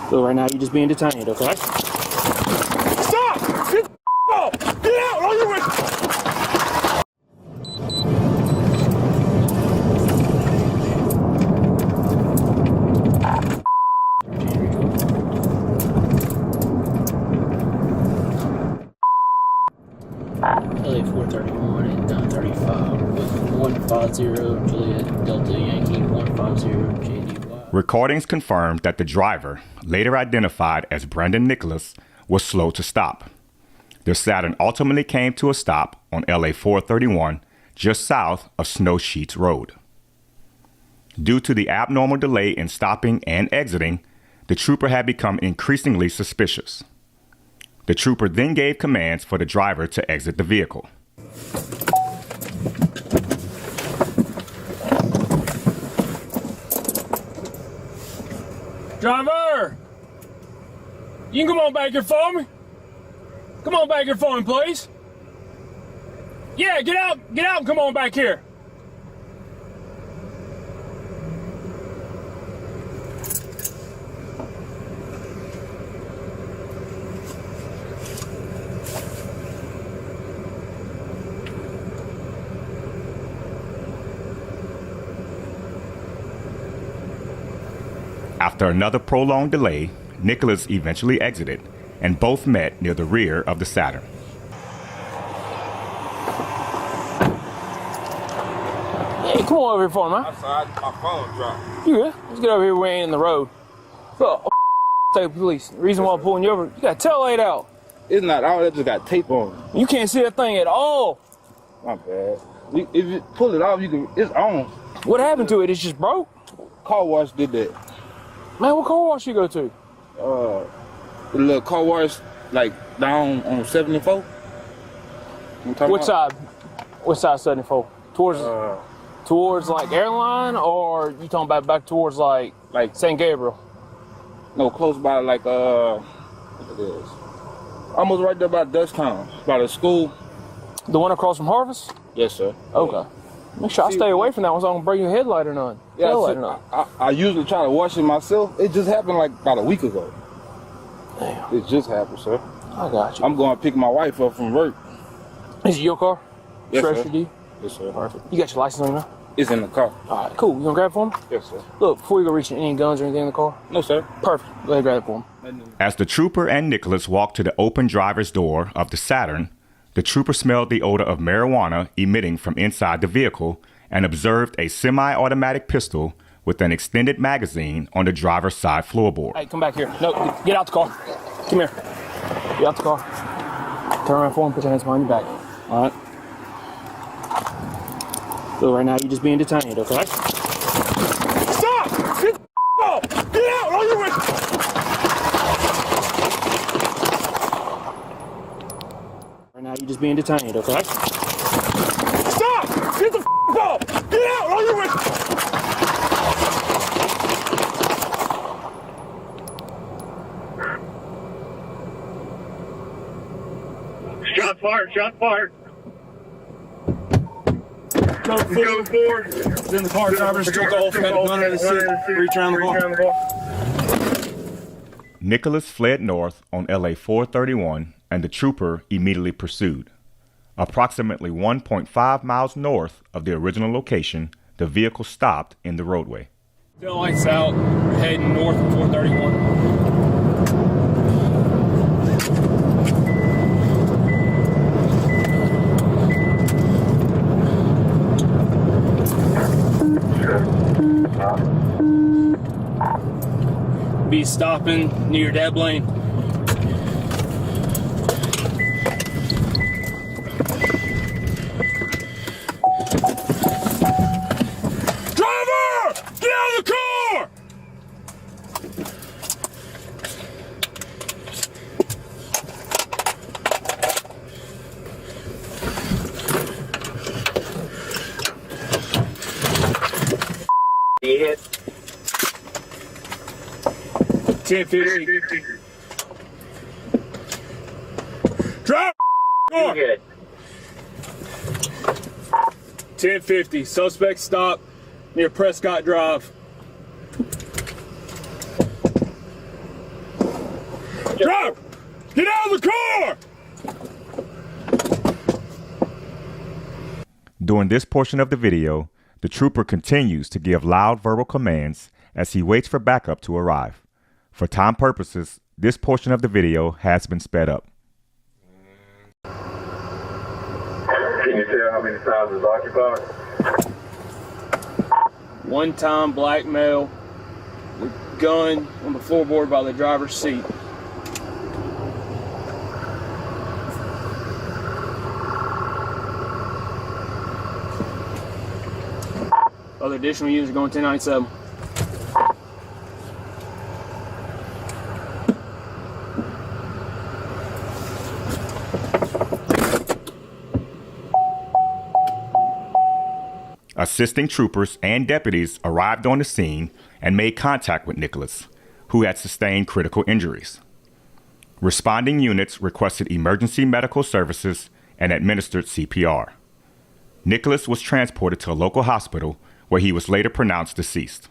So right now you're just being detained, okay? Stop! Get the off! Get out! On your way! LA 431 and 35 with 150 Juliet Delta Yankee 150 JDY. Recordings confirmed that the driver, later identified as Brandon Nicholas, was slow to stop. The Saturn ultimately came to a stop on LA 431 just south of Snow Sheets Road. Due to the abnormal delay in stopping and exiting, the trooper had become increasingly suspicious. The trooper then gave commands for the driver to exit the vehicle. Driver! You can come on back here for me? Come on back here for me, please. Yeah, get out and come on back here. After another prolonged delay, Nicholas eventually exited, and both met near the rear of the Saturn. Hey, come on over here for me, man. Outside, my phone dropped. You good? Let's get over here. We ain't in the road. Look, state police. The reason why I'm pulling you over, you got tail light out. It's not all that, just got tape on. You can't see that thing at all. My bad. If you pull it off, you can. It's on. What happened to it? It's just broke? Car wash did that. Man, what car wash you go to? The little car wash, like down on 74. What side? What side 74? Towards like airline, or you talking about back towards like St. Gabriel? No, close by like what it is. Almost right there by Dusttown, by the school. The one across from Harvest? Yes, sir. Okay. Make sure I stay away from that one so I don't break your headlight or none. Yeah, Taillight or none. I usually try to wash it myself. It just happened like about a week ago. Damn. It just happened, sir. I got you. I'm going to pick my wife up from work. Is it your car? Yes, sir. Registered to you? Yes, sir. Perfect. You got your license on you now? It's in the car. All right, cool. You gonna grab it for me? Yes, sir. Look, before you go reach any guns or anything in the car? No, sir. Perfect. Go ahead and grab it for me. As the trooper and Nicholas walked to the open driver's door of the Saturn, the trooper smelled the odor of marijuana emitting from inside the vehicle and observed a semi-automatic pistol with an extended magazine on the driver's side floorboard. Hey, come back here. No, get out the car. Come here. Get out the car. Turn around for him, put your hands behind your back. All right. So right now you're just being detained, okay? Stop! Get the off! Get out! On your way! Right now you're just being detained, okay? Stop! Get the off! Get out! On your way! Shot fired, shot fired. Go forward. It's in the car. Driver's took off. Had a gun in his seat. Reach around the car. Nicholas fled north on LA 431, and the trooper immediately pursued. Approximately 1.5 miles north of the original location, the vehicle stopped in the roadway. Tail lights out. Heading north of 431. Be stopping near your dab lane. Driver! Get out of the car! Hit. 1050. Drive! You good. 1050. Suspect stop near Prescott Drive. Drop! Get out of the car! During this portion of the video, the trooper continues to give loud verbal commands as he waits for backup to arrive. For time purposes, this portion of the video has been sped up. Can you tell how many times it's occupied? One time black male with gun on the floorboard by the driver's seat. Other additional units are going 1097. Assisting troopers and deputies arrived on the scene and made contact with Nicholas, who had sustained critical injuries. Responding units requested emergency medical services and administered CPR. Nicholas was transported to a local hospital where he was later pronounced deceased.